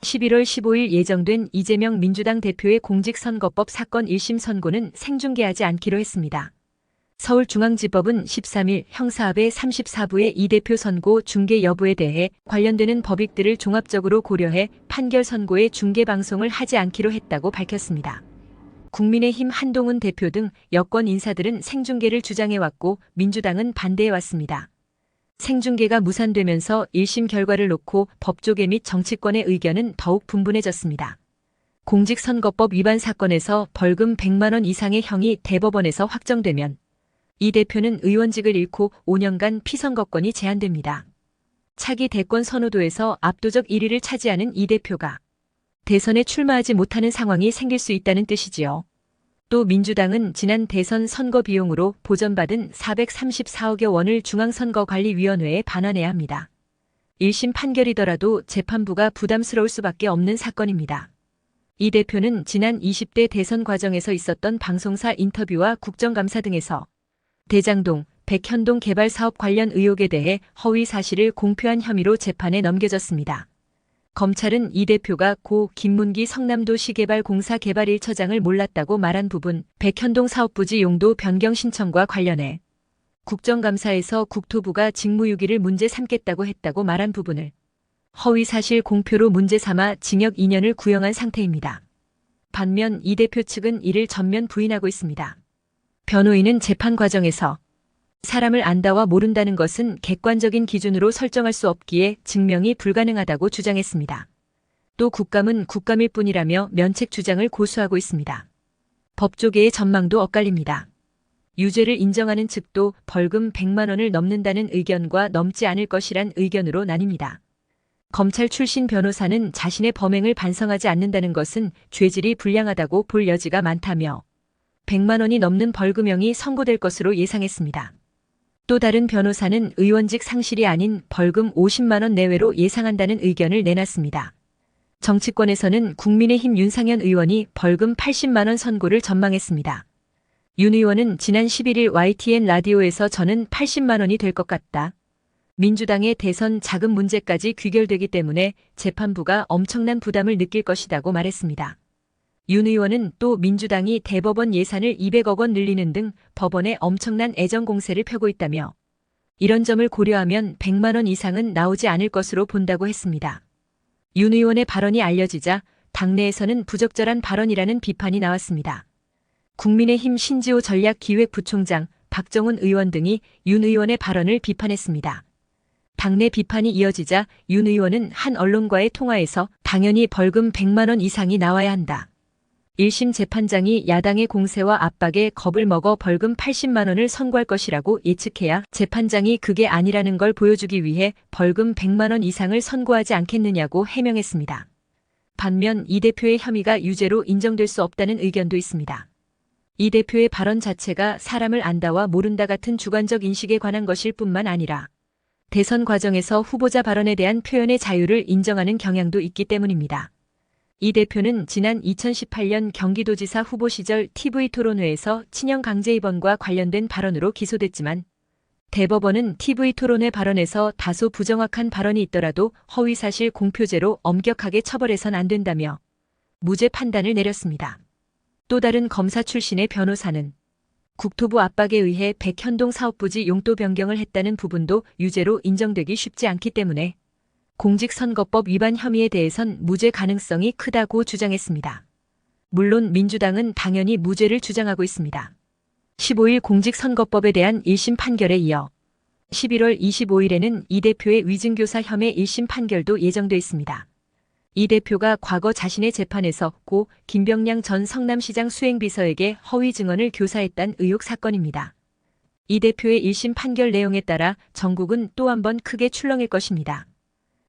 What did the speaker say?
11월 15일 예정된 이재명 민주당 대표의 공직선거법 사건 1심 선고는 생중계하지 않기로 했습니다. 서울중앙지법은 13일 형사합의 34부의 이 대표 선고 중계 여부에 대해 관련되는 법익들을 종합적으로 고려해 판결 선고의 중계 방송을 하지 않기로 했다고 밝혔습니다. 국민의힘 한동훈 대표 등 여권 인사들은 생중계를 주장해왔고 민주당은 반대해왔습니다. 생중계가 무산되면서 1심 결과를 놓고 법조계 및 정치권의 의견은 더욱 분분해졌습니다. 공직선거법 위반 사건에서 벌금 100만 원 이상의 형이 대법원에서 확정되면 이 대표는 의원직을 잃고 5년간 피선거권이 제한됩니다. 차기 대권 선호도에서 압도적 1위를 차지하는 이 대표가 대선에 출마하지 못하는 상황이 생길 수 있다는 뜻이지요. 또 민주당은 지난 대선 선거 비용으로 보전받은 434억여 원을 중앙선거관리위원회에 반환해야 합니다. 1심 판결이더라도 재판부가 부담스러울 수밖에 없는 사건입니다. 이 대표는 지난 20대 대선 과정에서 있었던 방송사 인터뷰와 국정감사 등에서 대장동, 백현동 개발 사업 관련 의혹에 대해 허위 사실을 공표한 혐의로 재판에 넘겨졌습니다. 검찰은 이 대표가 고 김문기 성남도시개발공사 개발 1처장을 몰랐다고 말한 부분, 백현동 사업부지 용도 변경 신청과 관련해 국정감사에서 국토부가 직무유기를 문제 삼겠다고 했다고 말한 부분을 허위사실 공표로 문제 삼아 징역 2년을 구형한 상태입니다. 반면 이 대표 측은 이를 전면 부인하고 있습니다. 변호인은 재판 과정에서 사람을 안다와 모른다는 것은 객관적인 기준으로 설정할 수 없기에 증명이 불가능하다고 주장했습니다. 또 국감은 국감일 뿐이라며 면책 주장을 고수하고 있습니다. 법조계의 전망도 엇갈립니다. 유죄를 인정하는 측도 벌금 100만 원을 넘는다는 의견과 넘지 않을 것이란 의견으로 나뉩니다. 검찰 출신 변호사는 자신의 범행을 반성하지 않는다는 것은 죄질이 불량하다고 볼 여지가 많다며 100만 원이 넘는 벌금형이 선고될 것으로 예상했습니다. 또 다른 변호사는 의원직 상실이 아닌 벌금 50만 원 내외로 예상한다는 의견을 내놨습니다. 정치권에서는 국민의힘 윤상현 의원이 벌금 80만 원 선고를 전망했습니다. 윤 의원은 지난 11일 YTN 라디오에서 저는 80만 원이 될 것 같다. 민주당의 대선 자금 문제까지 귀결되기 때문에 재판부가 엄청난 부담을 느낄 것이라고 말했습니다. 윤 의원은 또 민주당이 대법원 예산을 200억 원 늘리는 등 법원에 엄청난 애정 공세를 펴고 있다며 이런 점을 고려하면 100만 원 이상은 나오지 않을 것으로 본다고 했습니다. 윤 의원의 발언이 알려지자 당내에서는 부적절한 발언이라는 비판이 나왔습니다. 국민의힘 신지호 전략기획부총장, 박정훈 의원 등이 윤 의원의 발언을 비판했습니다. 당내 비판이 이어지자 윤 의원은 한 언론과의 통화에서 당연히 벌금 100만 원 이상이 나와야 한다. 1심 재판장이 야당의 공세와 압박에 겁을 먹어 벌금 80만 원을 선고할 것이라고 예측해야 재판장이 그게 아니라는 걸 보여주기 위해 벌금 100만 원 이상을 선고하지 않겠느냐고 해명했습니다. 반면 이 대표의 혐의가 유죄로 인정될 수 없다는 의견도 있습니다. 이 대표의 발언 자체가 사람을 안다와 모른다 같은 주관적 인식에 관한 것일 뿐만 아니라 대선 과정에서 후보자 발언에 대한 표현의 자유를 인정하는 경향도 있기 때문입니다. 이 대표는 지난 2018년 경기도지사 후보 시절 TV토론회에서 친형 강제 입원과 관련된 발언으로 기소됐지만 대법원은 TV토론회 발언에서 다소 부정확한 발언이 있더라도 허위사실 공표죄로 엄격하게 처벌해선 안 된다며 무죄 판단을 내렸습니다. 또 다른 검사 출신의 변호사는 국토부 압박에 의해 백현동 사업부지 용도 변경을 했다는 부분도 유죄로 인정되기 쉽지 않기 때문에 공직선거법 위반 혐의에 대해선 무죄 가능성이 크다고 주장했습니다. 물론 민주당은 당연히 무죄를 주장하고 있습니다. 15일 공직선거법에 대한 1심 판결에 이어 11월 25일에는 이 대표의 위증교사 혐의 1심 판결도 예정돼 있습니다. 이 대표가 과거 자신의 재판에서 고 김병량 전 성남시장 수행비서에게 허위 증언을 교사했다는 의혹 사건입니다. 이 대표의 1심 판결 내용에 따라 전국은 또 한 번 크게 출렁일 것입니다.